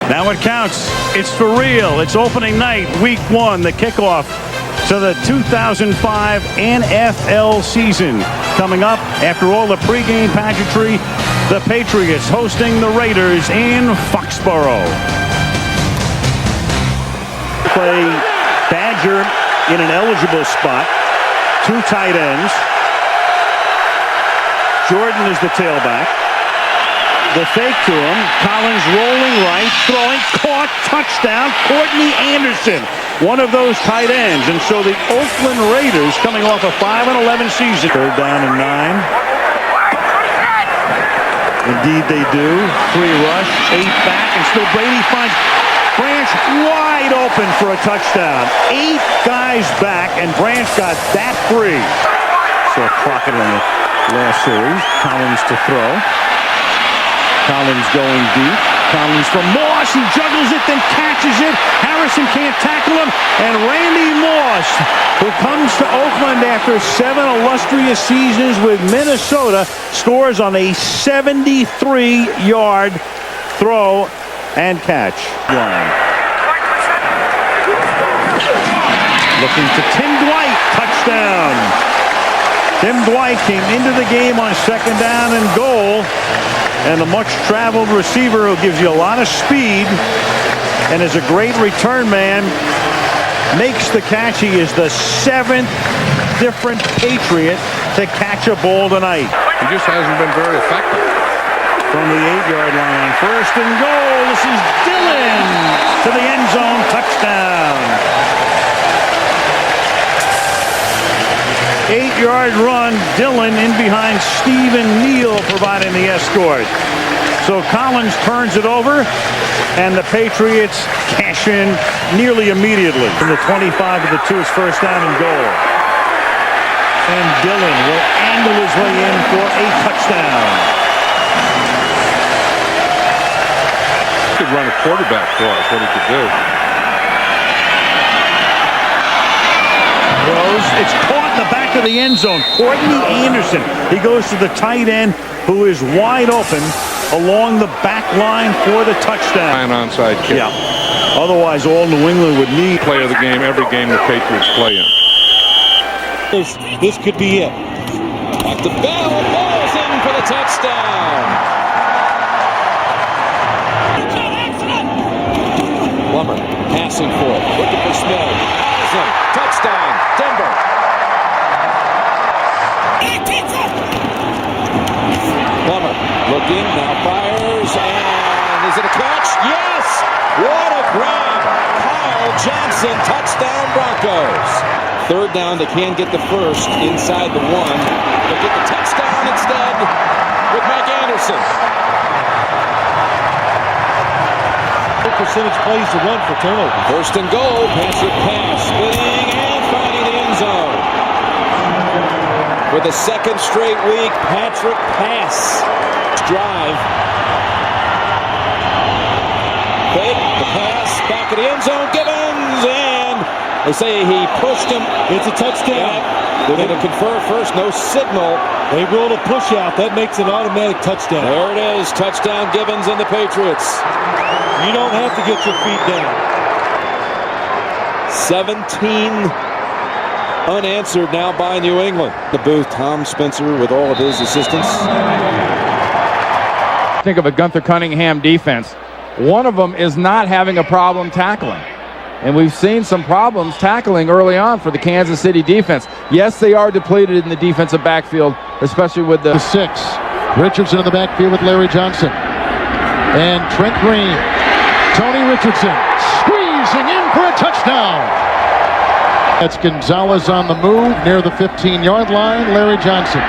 Now it counts. It's for real. It's opening night, week 1, the kickoff to the 2005 NFL season. Coming up after all the pregame pageantry, the Patriots hosting the Raiders in Foxborough. Play Badger in an eligible spot. 2 tight ends. Jordan is the tailback. The fake to him. Collins rolling right, throwing, caught, touchdown. Courtney Anderson, one of those tight ends. And so the Oakland Raiders, coming off a 5-11 season. 3rd down and 9. Indeed they do. 3 rush, 8 back, and still Brady finds Branch wide open for a touchdown. 8 guys back, and Branch got that free. So Crockett in the last series. Collins to throw. Collins going deep. Collins from Moss. He juggles it, then catches it. Harrison can't tackle him. And Randy Moss, who comes to Oakland after 7 illustrious seasons with Minnesota, scores on a 73-yard throw and catch. Looking to Tim Dwight. Touchdown. Tim Dwight came into the game on 2nd down and goal. And the much-traveled receiver who gives you a lot of speed and is a great return man makes the catch. He is the 7th different Patriot to catch a ball tonight. He just hasn't been very effective. From the 8-yard line, 1st and goal. This is Dillon to the end zone. Touchdown. 8-yard run. Dillon in behind Stephen Neal providing the escort. So Collins turns it over, and the Patriots cash in nearly immediately. From the 25 to the 2, it's 1st down and goal. And Dillon will angle his way in for a touchdown. He could run a quarterback for us, what he could do. It's caught in the back of the end zone. Courtney Anderson. He goes to the tight end, who is wide open along the back line for the touchdown. An onside kick. Yeah. Otherwise, all New England would need. Play of the game, every game the Patriots play in. This could be it. Back to Bell. Ball's in for the touchdown. Plummer passing for it. Looking for Smith. Touchdown, Denver. Plummer looking, now fires, and is it a catch? Yes! What a grab! Kyle Johnson, touchdown Broncos. 3rd down, they can get the 1st inside the 1. They'll get the touchdown instead with Mike Anderson. Percentage plays to run for turnover. 1st and goal, Patrick pass, spinning and finding the end zone. For the 2nd straight week, Patrick pass. Drive. Fake, the pass, back of the end zone, Gibbons, and they say he pushed him. It's a touchdown. Yeah. They're going to confer first, no signal. They ruled a push out. That makes an automatic touchdown. There it is, touchdown Gibbons and the Patriots. You don't have to get your feet down. 17 unanswered now by New England. The booth, Tom Spencer with all of his assistants. Think of a Gunther Cunningham defense. One of them is not having a problem tackling. And we've seen some problems tackling early on for the Kansas City defense. Yes, they are depleted in the defensive backfield, especially with the 6. Richardson in the backfield with Larry Johnson. And Trent Green. Tony Richardson squeezing in for a touchdown. That's Gonzalez on the move near the 15-yard line. Larry Johnson.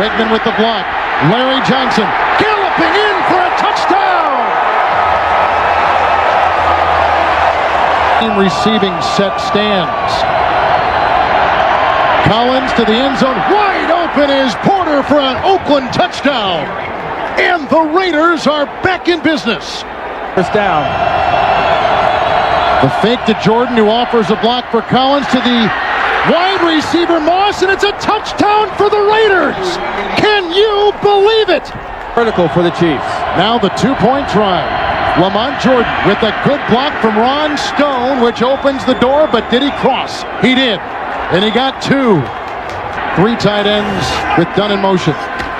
Redmond with the block. Larry Johnson galloping in for a touchdown. Receiving set stands. Collins to the end zone. Wide open is Porter for an Oakland touchdown. And the Raiders are back in business. 1st down. The fake to Jordan, who offers a block for Collins, to the wide receiver Moss, and it's a touchdown for the Raiders. Can you believe it? Critical for the Chiefs. Now the 2-point try. Lamont Jordan with a good block from Ron Stone, which opens the door, but did he cross? He did. And he got two. Three tight ends with Dunn in motion.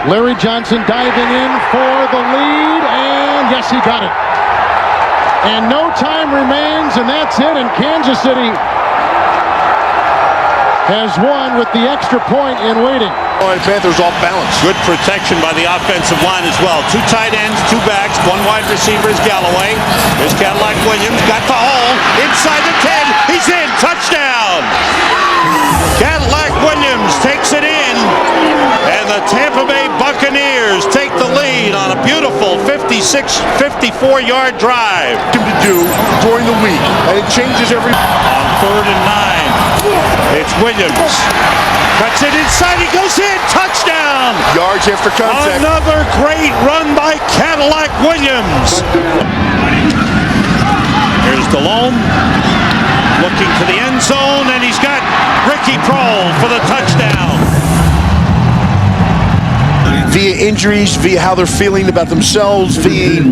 Larry Johnson diving in for the lead, and yes, he got it. And no time remains, and that's it, and Kansas City has won with the extra point in waiting. Panthers off balance. Good protection by the offensive line as well. Two tight ends, two backs, one wide receiver is Galloway. There's Cadillac Williams, got the hole, inside the 10, he's in, touchdown! Cadillac Williams takes it in, and the Tampa Bay Buccaneers take the lead on a beautiful 54-yard drive. To do during the week, and it changes every. On 3rd and 9, it's Williams. Cuts it inside, he goes in, touchdown! Yards after contact. Another great run by Cadillac Williams. Here's DeLone, looking to the end zone, and he's got Ricky Prohl for the touchdown. Via injuries, via how they're feeling about themselves, via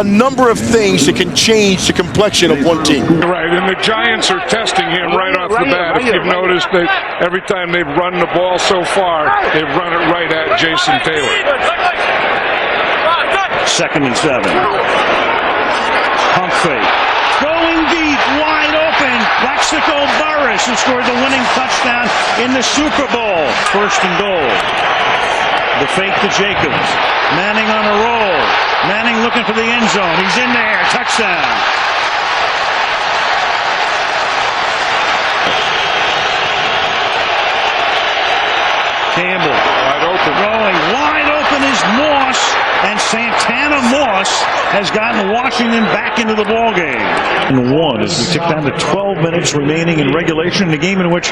a number of things that can change the complexion of one team. Right, and the Giants are testing him right off the bat. If you've noticed that every time they've run the ball so far, they've run it right at Jason Taylor. 2nd and 7. Pump fake. Going deep, wide open. Plaxico Burress, who scored the winning touchdown in the Super Bowl. 1st and goal. The fake to Jacobs. Manning on a roll. Manning looking for the end zone. He's in there. Touchdown. Campbell. Wide open. Rolling. Wide open is Moss. And Santana Moss has gotten Washington back into the ballgame. And 1 as we tick down to 12 minutes remaining in regulation in a game in which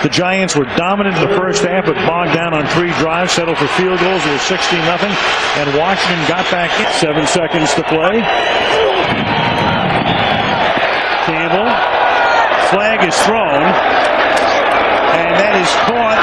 the Giants were dominant in the first half but bogged down on 3 drives, settled for field goals. It was 16-0, and Washington got back in. 7 seconds to play. Campbell. Flag is thrown, and that is caught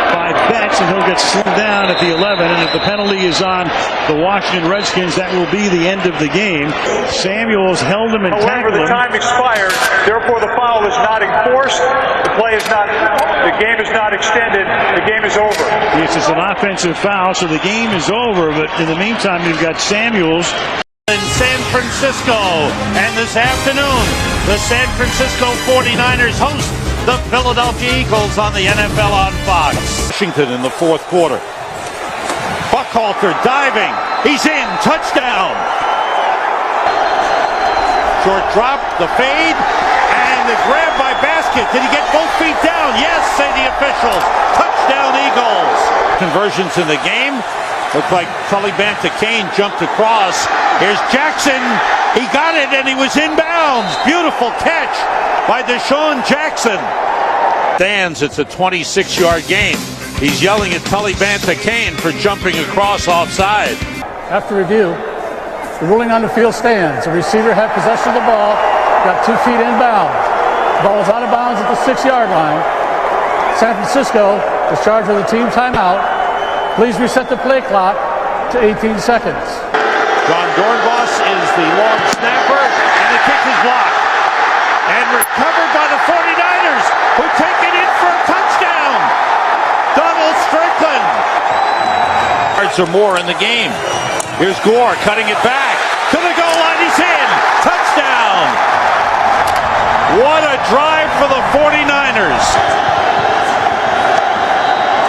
by Betts, and he'll get slowed down at the 11, and if the penalty is on the Washington Redskins, that will be the end of the game. Samuels held him and tackled him. However, the time expired, therefore the foul is not enforced, the game is not extended, the game is over. Yes, it's an offensive foul, so the game is over, but in the meantime, you've got Samuels. In San Francisco, and this afternoon, the San Francisco 49ers host the Philadelphia Eagles on the NFL on Fox. Washington in the 4th quarter. Buckhalter diving. He's in. Touchdown. Short drop. The fade. And the grab by Basket. Did he get both feet down? Yes, say the officials. Touchdown Eagles. Conversions in the game. Looked like Tully Banta-Cain jumped across. Here's Jackson. He got it and he was inbounds. Beautiful catch by Deshaun Jackson. Stands, it's a 26-yard game. He's yelling at Tully Banta-Cain for jumping across offside. After review, the ruling on the field stands. The receiver had possession of the ball, got 2 feet inbounds. The ball was out of bounds at the 6-yard line. San Francisco is charged with a team timeout. Please reset the play clock to 18 seconds. John Dornbos is the long snapper, and the kick is blocked. And recovered by the 49ers, who take it in for a touchdown. Donald Strickland. Yards or more in the game. Here's Gore cutting it back. To the goal line, he's in. Touchdown. What a drive for the 49ers.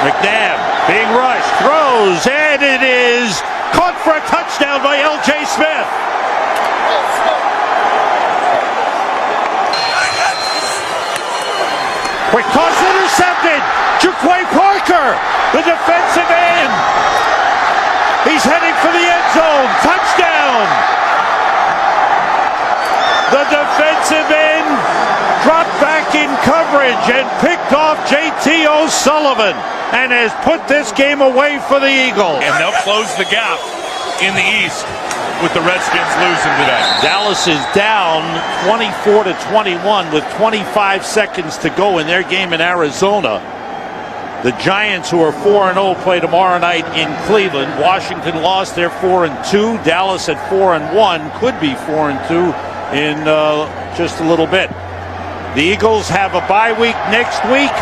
McNabb being rushed, throws, and it is caught for a touchdown by L.J. Smith. Quick toss intercepted. Jaquay Parker, the defensive end. He's heading for the end zone. Touchdown. The defensive end dropped back in coverage and picked off J.T. O'Sullivan and has put this game away for the Eagles. And they'll close the gap in the East with the Redskins losing today. Dallas is down 24-21 with 25 seconds to go in their game in Arizona. The Giants, who are 4-0, play tomorrow night in Cleveland. Washington lost, they're 4-2. Dallas at 4-1, could be 4-2 in just a little bit. The Eagles have a bye week next week,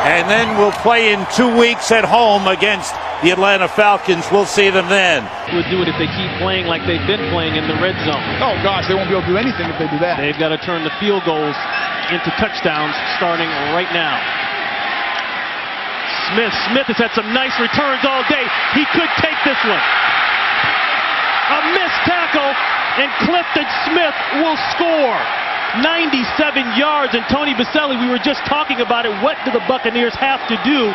and then we'll play in 2 weeks at home against the Atlanta Falcons. We'll see them then. Would do it if they keep playing like they've been playing in the red zone. Oh, gosh, they won't be able to do anything if they do that. They've got to turn the field goals into touchdowns starting right now. Smith has had some nice returns all day. He could take this one. A missed tackle, and Clifton Smith will score. 97 yards, and Tony Baselli, we were just talking about it. What do the Buccaneers have to do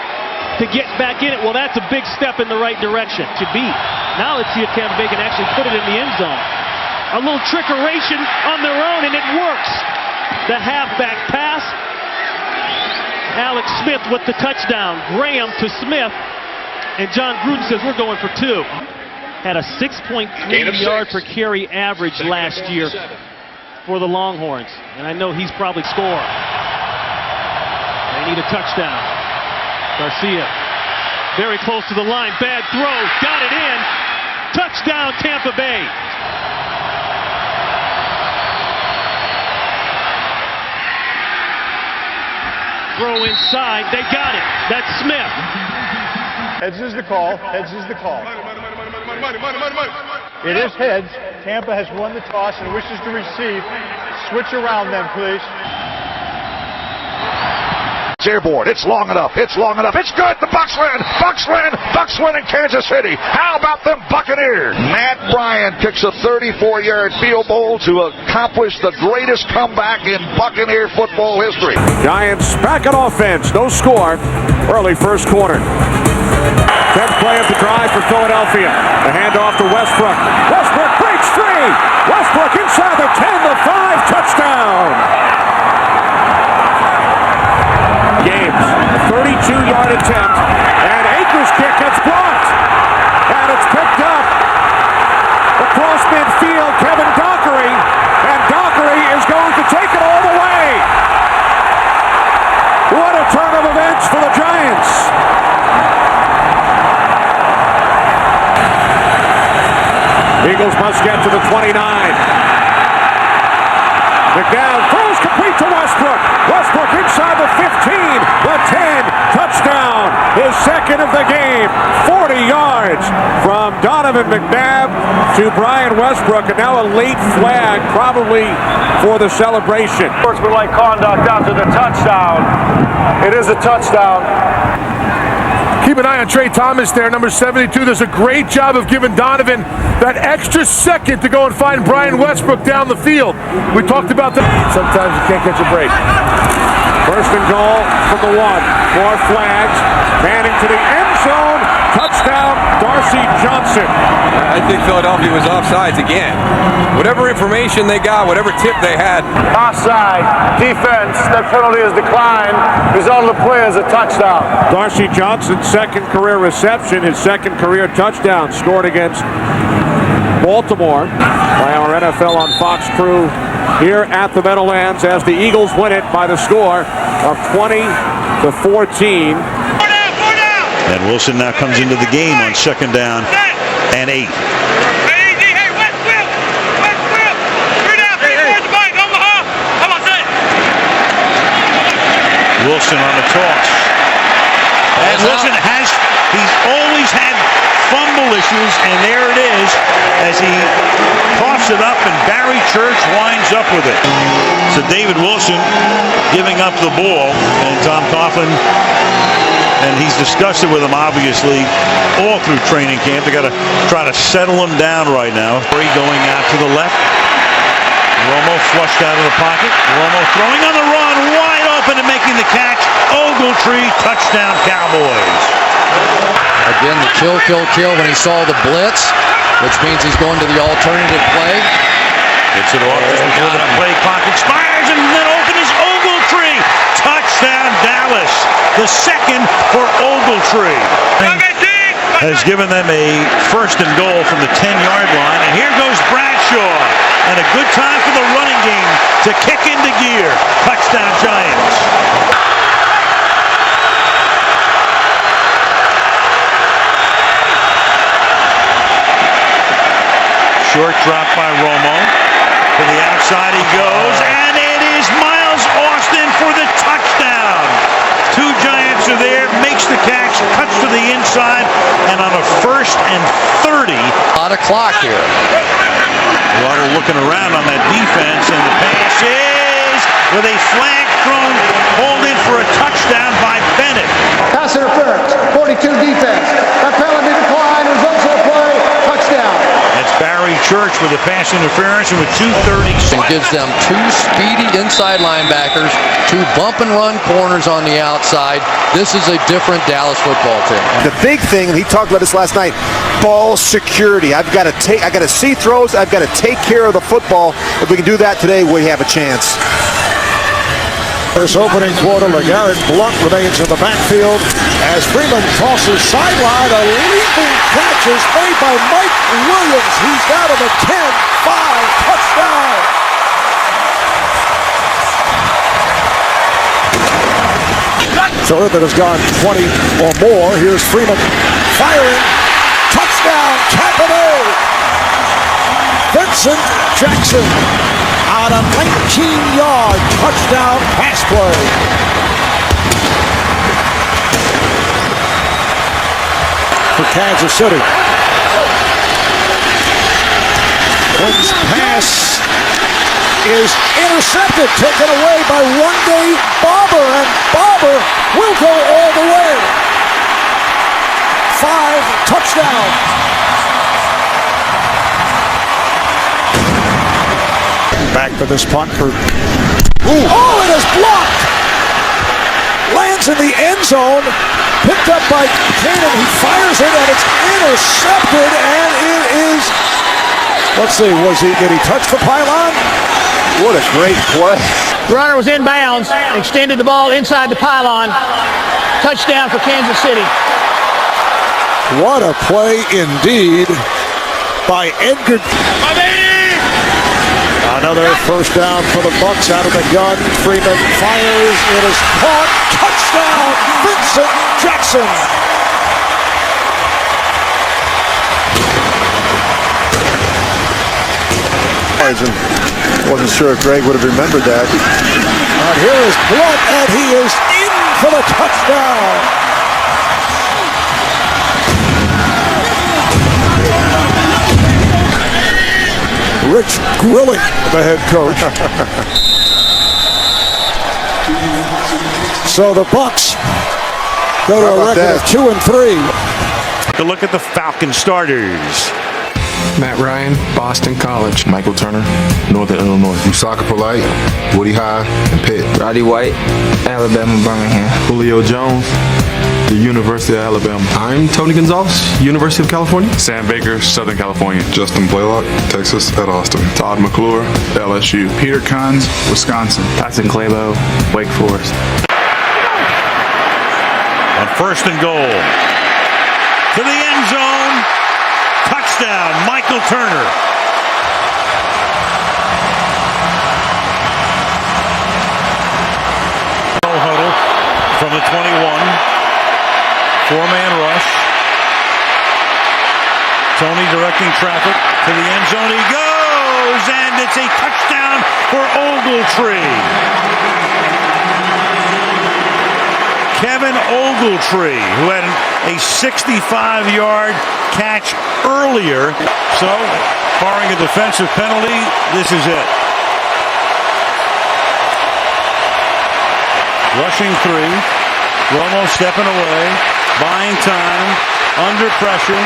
to get back in it? Well, that's a big step in the right direction. To be. Now let's see if Tampa Bay can actually put it in the end zone. A little trickeration on their own, and it works. The halfback pass. Alex Smith with the touchdown. Graham to Smith. And John Gruden says we're going for 2. Had a 6.3 yard per carry average last year for the Longhorns. And I know he's probably scored. They need a touchdown. Garcia very close to the line. Bad throw. Got it in. Touchdown Tampa Bay. Throw inside. They got it. That's Smith. Heads is the call. Heads is the call. It is heads. Tampa has won the toss and wishes to receive. Switch around then, please. It's airborne. It's long enough. It's long enough. It's good. The Bucs win. Bucs win. Bucs win in Kansas City. How about them Buccaneers? Matt Bryant kicks a 34-yard field goal to accomplish the greatest comeback in Buccaneer football history. Giants back on offense. No score. Early first quarter. 10th play of the drive for Philadelphia. The handoff to Westbrook. Westbrook breaks free. Westbrook inside the 10, the 5, touchdown. Games, a 32-yard attempt, and Akers' kick gets blocked, and it's picked up across midfield. Kevin Dockery, and Dockery is going to take it all the way. What a turn of events for the Giants. Eagles must get to the 29. McNabb throws complete to Westbrook. Westbrook inside the 15, the 10, touchdown. His second of the game. 40 yards from Donovan McNabb to Brian Westbrook, and now a late flag probably for the celebration. Sportsmanlike conduct after the touchdown. It is a touchdown. Keep an eye on Trey Thomas there, number 72. Does a great job of giving Donovan that extra second to go and find Brian Westbrook down the field. We talked about that. Sometimes you can't catch a break. First and goal from the 1. More flags. Manning to the end zone. Touchdown, Darcy Johnson. I think Philadelphia was offsides again. Whatever information they got, whatever tip they had. Offside. Defense. That penalty is declined. Result of the play is a touchdown. Darcy Johnson's second career reception, his second career touchdown, scored against Baltimore by our NFL on Fox crew here at the Meadowlands as the Eagles win it by the score of 20-14. And Wilson now comes into the game on 2nd down and 8. Wilson on the toss. And Wilson he's always had fumble issues, and there it is as he coughs it up, and Barry Church winds up with it. So David Wilson giving up the ball, and Tom Coughlin, and he's discussed it with him obviously all through training camp. They got to try to settle him down right now. Going out to the left. Romo flushed out of the pocket. Romo throwing on the run, wide open and making the catch. Ogletree, touchdown Cowboys. Again, the kill when he saw the blitz, which means he's going to the alternative play. Gets it off before the play clock expires, and then open is Ogletree. Touchdown Dallas. The second for Ogletree. Has given them a first and goal from the 10-yard line, and here goes Bradshaw. And a good time for the running game to kick into gear. Touchdown Giants. Short drop by Romo. To the outside he goes, and it is Miles Austin for the touchdown. Two Giants are there, makes the catch, cuts to the inside, and on a 1st and 30. A lot of clock here. Water looking around on that defense, and the pass is with a flag thrown, pulled in for a touchdown by Bennett. Pass interference, 42 defense. That penalty decline results in a play, touchdown. That's Barry Church with a pass interference, and with 2:30. And gives them two speedy inside linebackers, two bump and run corners on the outside. This is a different Dallas football team. The big thing, and he talked about this last night, ball security. I got to see throws. I've got to take care of the football. If we can do that today, we have a chance. This opening quarter, LeGarrette Blount remains in the backfield as Freeman tosses sideline. A leaping catch is made by Mike Williams. He's down to the 10-5 touchdown. So that has gone 20 or more. Here's Freeman firing. Touchdown, Tampa. Vincent Jackson on a 19-yard touchdown pass play. For Kansas City. Quinn's pass is intercepted, taken away by one-day Barber, and Barber will go all the way. 5 touchdowns. Back for this punt for... Oh, it is blocked! Lands in the end zone. Picked up by Cannon. He fires it, and it's intercepted, and it is... Let's see, did he touch the pylon? What a great play. The runner was inbounds, extended the ball inside the pylon. Touchdown for Kansas City. What a play indeed by Edgar. Another first down for the Bucs out of the gun. Freeman fires. It is caught. Touchdown, Vincent Jackson. Wasn't sure if Greg would have remembered that. And here is Blount, and he is in for the touchdown. Rich Grilling, the head coach. So the Bucs go to a record of 2-3. Take a look at the Falcon starters. Matt Ryan, Boston College. Michael Turner, Northern Illinois. Usaka Polite, Woody High, and Pitt. Roddy White, Alabama Birmingham. Julio Jones, the University of Alabama. I'm Tony Gonzalez, University of California. Sam Baker, Southern California. Justin Blaylock, Texas at Austin. Todd McClure, LSU. Peter Kunz, Wisconsin. Tyson Clabo, Wake Forest. On 1st and goal. To the end zone. Touchdown, Michael Turner. Huddle from the 21. 4-man rush. Tony directing traffic to the end zone. He goes, and it's a touchdown for Ogletree. Kevin Ogletree, who had a 65-yard catch earlier. So, barring a defensive penalty, this is it. Rushing 3. Romo stepping away, buying time, under pressure.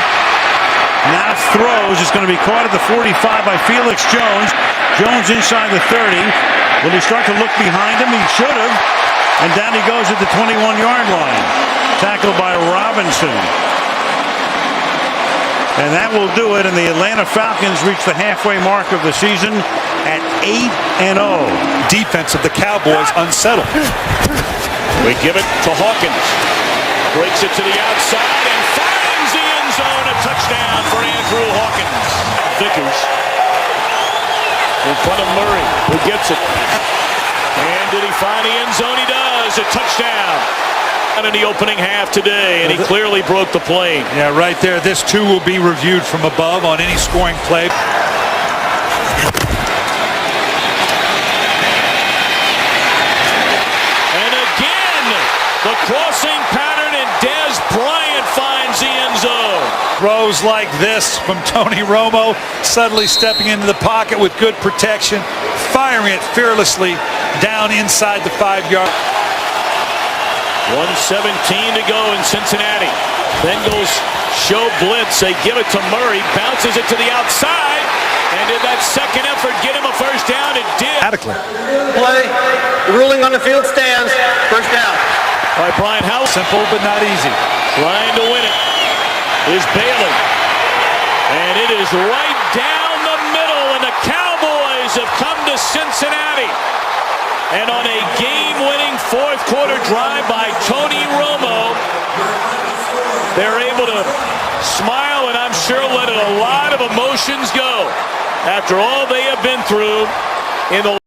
Now throws. It's going to be caught at the 45 by Felix Jones. Jones inside the 30. Will he start to look behind him? He should have. And down he goes at the 21-yard line. Tackled by Robinson. And that will do it. And the Atlanta Falcons reach the halfway mark of the season at 8-0. Defense of the Cowboys unsettled. We give it to Hawkins. Breaks it to the outside and finds the end zone. A touchdown for Andrew Hawkins. Vickers in front of Murray, who gets it. And did he find the end zone? He does. A touchdown. In the opening half today, and he clearly broke the plane. Yeah, right there. This too will be reviewed from above on any scoring play. The crossing pattern, and Dez Bryant finds the end zone. Throws like this from Tony Romo, suddenly stepping into the pocket with good protection, firing it fearlessly down inside the 5-yard. 1:17 to go in Cincinnati. Bengals show blitz. They give it to Murray, bounces it to the outside, and did that second effort get him a first down? It did. Play. Ruling on the field stands. First down. All right, Brian House. Simple but not easy. Trying to win it is Bailey. And it is right down the middle, and the Cowboys have come to Cincinnati. And on a game-winning fourth-quarter drive by Tony Romo, they're able to smile and I'm sure let a lot of emotions go after all they have been through in the